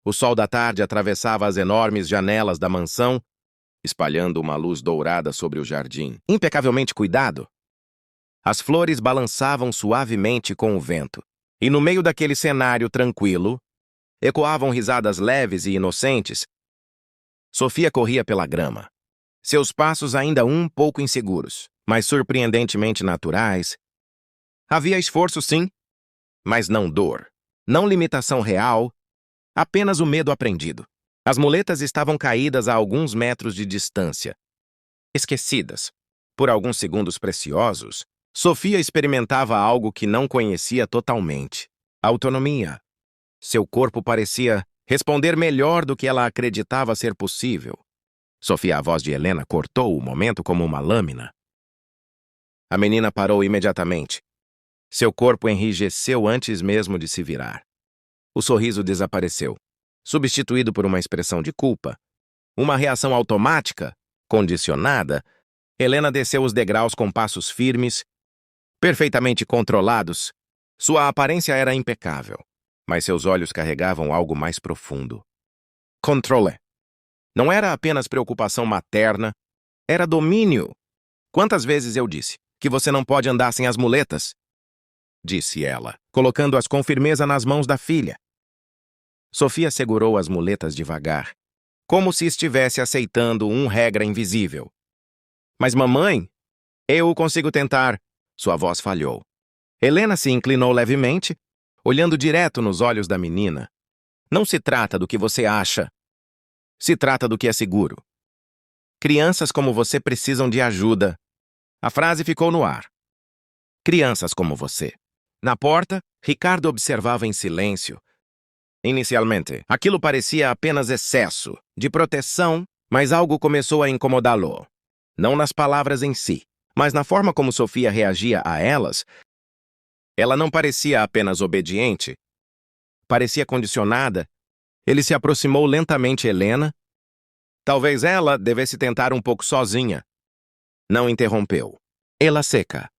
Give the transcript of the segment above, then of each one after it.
O sol da tarde atravessava as enormes janelas da mansão, espalhando uma luz dourada sobre o jardim, impecavelmente cuidado. As flores balançavam suavemente com o vento, e no meio daquele cenário tranquilo, ecoavam risadas leves e inocentes. Sofia corria pela grama, seus passos ainda um pouco inseguros, mas surpreendentemente naturais. Havia esforço, sim, mas não dor, não limitação real, apenas o medo aprendido. As muletas estavam caídas a alguns metros de distância. Esquecidas. Por alguns segundos preciosos, Sofia experimentava algo que não conhecia totalmente. Autonomia. Seu corpo parecia responder melhor do que ela acreditava ser possível. Sofia, a voz de Helena, cortou o momento como uma lâmina. A menina parou imediatamente. Seu corpo enrijeceu antes mesmo de se virar. O sorriso desapareceu, substituído por uma expressão de culpa. Uma reação automática, condicionada. Helena desceu os degraus com passos firmes, perfeitamente controlados. Sua aparência era impecável, mas seus olhos carregavam algo mais profundo. Controle. Não era apenas preocupação materna, era domínio. Quantas vezes eu disse que você não pode andar sem as muletas? Disse ela, colocando-as com firmeza nas mãos da filha. Sofia segurou as muletas devagar, como se estivesse aceitando uma regra invisível. Mas mamãe, eu consigo tentar. Sua voz falhou. Helena se inclinou levemente, olhando direto nos olhos da menina. Não se trata do que você acha. Se trata do que é seguro. Crianças como você precisam de ajuda. A frase ficou no ar. Crianças como você. Na porta, Ricardo observava em silêncio. Inicialmente, aquilo parecia apenas excesso de proteção, mas algo começou a incomodá-lo. Não nas palavras em si, mas na forma como Sofia reagia a elas. Ela não parecia apenas obediente. Parecia condicionada. Ele se aproximou lentamente de Helena. Talvez ela devesse tentar um pouco sozinha. Não interrompeu. Ela seca.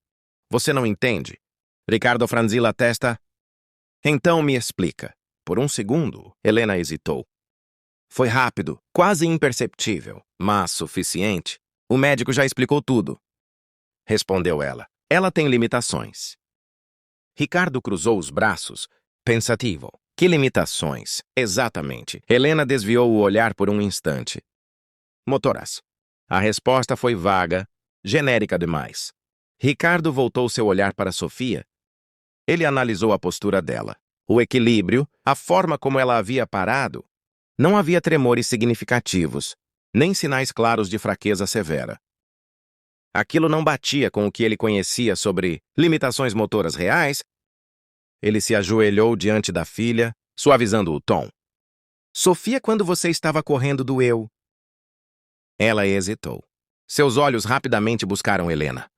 Você não entende? Ricardo franziu a testa. Então me explica. Por um segundo, Helena hesitou. Foi rápido, quase imperceptível, mas suficiente. O médico já explicou tudo. Respondeu ela. Ela tem limitações. Ricardo cruzou os braços, pensativo. Que limitações? Exatamente. Helena desviou o olhar por um instante. Motoras. A resposta foi vaga, genérica demais. Ricardo voltou seu olhar para Sofia. Ele analisou a postura dela, o equilíbrio, a forma como ela havia parado. Não havia tremores significativos, nem sinais claros de fraqueza severa. Aquilo não batia com o que ele conhecia sobre limitações motoras reais. Ele se ajoelhou diante da filha, suavizando o tom. Sofia, quando você estava correndo, doeu. Ela hesitou. Seus olhos rapidamente buscaram Helena.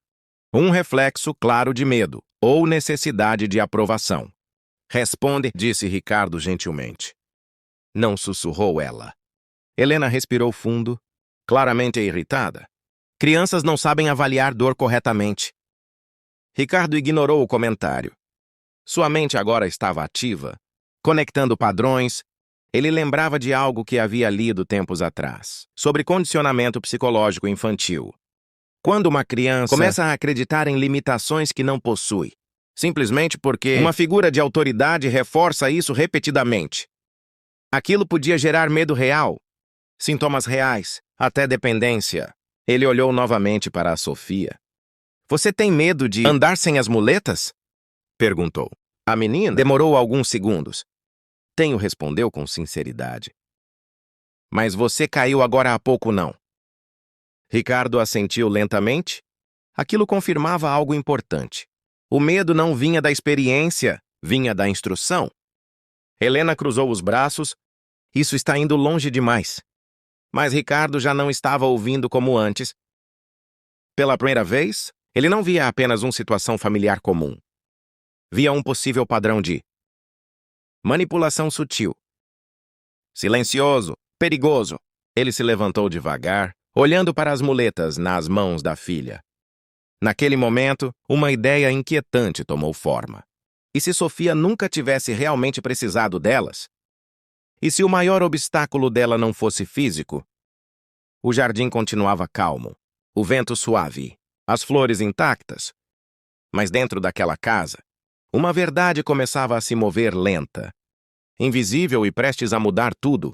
Um reflexo claro de medo ou necessidade de aprovação. Responde, disse Ricardo gentilmente. Não sussurrou ela. Helena respirou fundo, claramente irritada. Crianças não sabem avaliar dor corretamente. Ricardo ignorou o comentário. Sua mente agora estava ativa, conectando padrões. Ele lembrava de algo que havia lido tempos atrás, sobre condicionamento psicológico infantil. Quando uma criança começa a acreditar em limitações que não possui, simplesmente porque uma figura de autoridade reforça isso repetidamente. Aquilo podia gerar medo real, sintomas reais, até dependência. Ele olhou novamente para a Sofia. Você tem medo de andar sem as muletas? Perguntou. A menina demorou alguns segundos. Tenho, respondeu com sinceridade. Mas você caiu agora há pouco, não? Ricardo assentiu lentamente. Aquilo confirmava algo importante. O medo não vinha da experiência, vinha da instrução. Helena cruzou os braços. Isso está indo longe demais. Mas Ricardo já não estava ouvindo como antes. Pela primeira vez, ele não via apenas uma situação familiar comum. Via um possível padrão de manipulação sutil. Silencioso, perigoso. Ele se levantou devagar, olhando para as muletas nas mãos da filha. Naquele momento, uma ideia inquietante tomou forma. E se Sofia nunca tivesse realmente precisado delas? E se o maior obstáculo dela não fosse físico? O jardim continuava calmo, o vento suave, as flores intactas. Mas dentro daquela casa, uma verdade começava a se mover lenta, invisível e prestes a mudar tudo.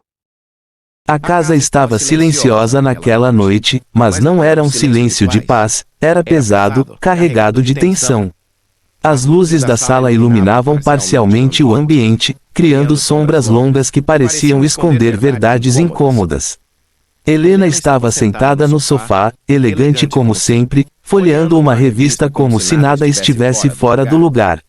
A casa estava silenciosa naquela noite, mas não era um silêncio de paz, era pesado, carregado de tensão. As luzes da sala iluminavam parcialmente o ambiente, criando sombras longas que pareciam esconder verdades incômodas. Helena estava sentada no sofá, elegante como sempre, folheando uma revista como se nada estivesse fora do lugar.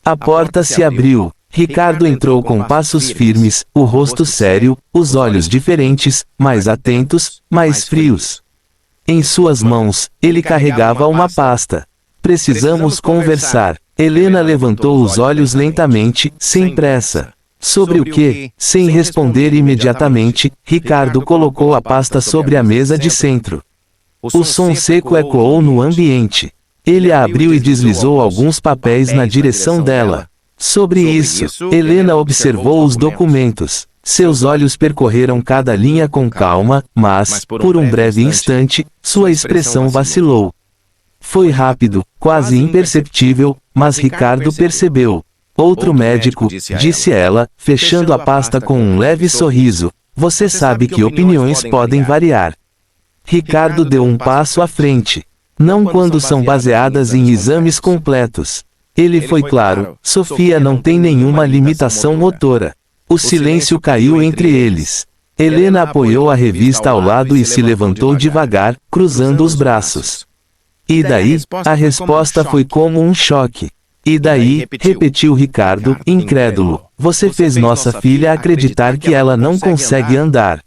A porta se abriu. Ricardo entrou com passos firmes, o rosto sério, os olhos diferentes, mais atentos, mais frios. Em suas mãos, ele carregava uma pasta. Precisamos conversar. Helena levantou os olhos lentamente, sem pressa. Sobre o que? Sem responder imediatamente, Ricardo colocou a pasta sobre a mesa de centro. O som seco ecoou no ambiente. Ele a abriu e deslizou alguns papéis na direção dela. Sobre isso, Helena observou os documentos. Seus olhos percorreram cada linha com calma, mas, por um breve instante, sua expressão vacilou. Foi rápido, quase imperceptível, mas Ricardo percebeu. Outro médico, disse ela, fechando a pasta com um leve sorriso. Você sabe que opiniões podem variar. Ricardo deu um passo à frente. Não quando são baseadas em exames completos. Ele foi claro, Sofia não tem nenhuma limitação motora. O silêncio caiu entre eles. Helena apoiou a revista ao lado e se levantou devagar, cruzando os braços. E daí? A resposta foi como um choque. E daí, repetiu Ricardo, incrédulo, você fez nossa filha acreditar que ela não consegue andar.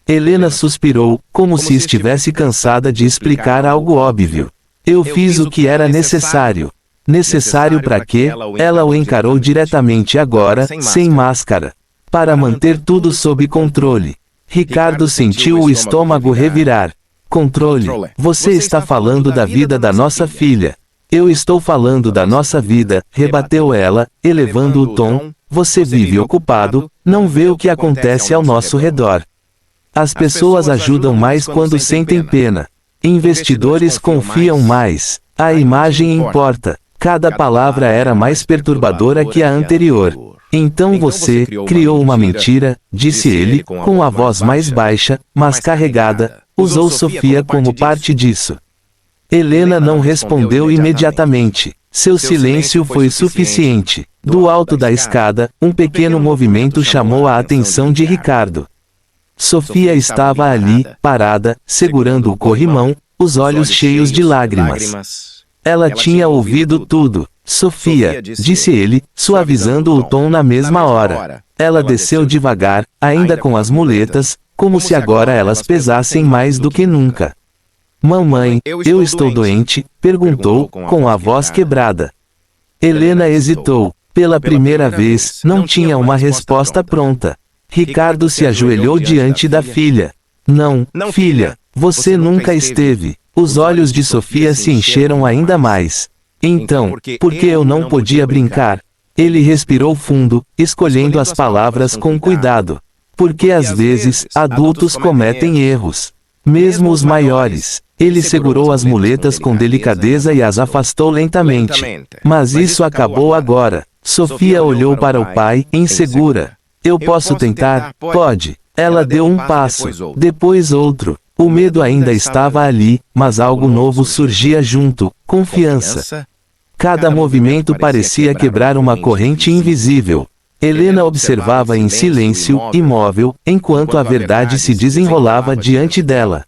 Helena suspirou, como se estivesse cansada de explicar algo óbvio. Eu fiz o que era necessário. Necessário para quê? Ela o encarou diretamente agora, sem máscara. Para manter tudo sob controle. Ricardo sentiu o estômago revirar. Controle? Você está falando da vida da nossa filha. Eu estou falando da nossa vida, rebateu ela, elevando o tom. Você vive ocupado, não vê o que acontece ao nosso redor. As pessoas ajudam mais quando sentem pena. Investidores confiam mais. A imagem importa. Cada palavra era mais perturbadora que a anterior. Então você criou uma mentira, disse ele, com a voz mais baixa, mas carregada, usou Sofia como parte disso. Helena não respondeu imediatamente. Seu silêncio foi suficiente. Do alto da escada, um pequeno movimento chamou a atenção de Ricardo. Sofia estava ali, parada, segurando o corrimão, os olhos cheios de lágrimas. Ela tinha ouvido tudo. Sofia, disse ele, suavizando o tom na mesma hora. Ela desceu devagar, ainda com as muletas, como se agora elas pesassem mais do que nunca. Mamãe, eu estou doente? Perguntou, com a voz quebrada. Helena hesitou. Pela primeira vez, não tinha uma resposta pronta. Ricardo se ajoelhou diante da filha. Não, filha, você nunca esteve. Os olhos de Sofia se encheram ainda mais. Então, por que eu não podia brincar? Ele respirou fundo, escolhendo as palavras com cuidado. Porque às vezes, adultos cometem erros. Mesmo os maiores. Ele segurou as muletas com delicadeza e as afastou lentamente. Mas isso acabou agora. Sofia olhou para o pai, insegura. Eu posso tentar? Pode. Ela deu um passo, depois outro. O medo ainda estava ali, mas algo novo surgia junto, confiança. Cada movimento parecia quebrar uma corrente invisível. Helena observava em silêncio, imóvel, enquanto a verdade se desenrolava diante dela.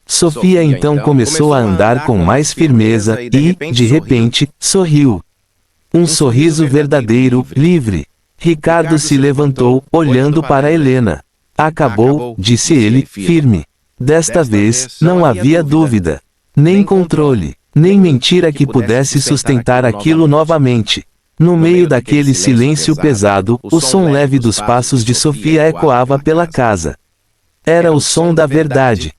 Sofia então começou a andar com mais firmeza e, de repente, sorriu. Um sorriso verdadeiro, livre. Ricardo se levantou, olhando para Helena. Acabou, disse ele, firme. Desta vez, não havia dúvida. Nem controle, nem mentira que pudesse sustentar aquilo novamente. No meio daquele silêncio pesado, o som leve dos passos de Sofia ecoava pela casa. Era o som da verdade.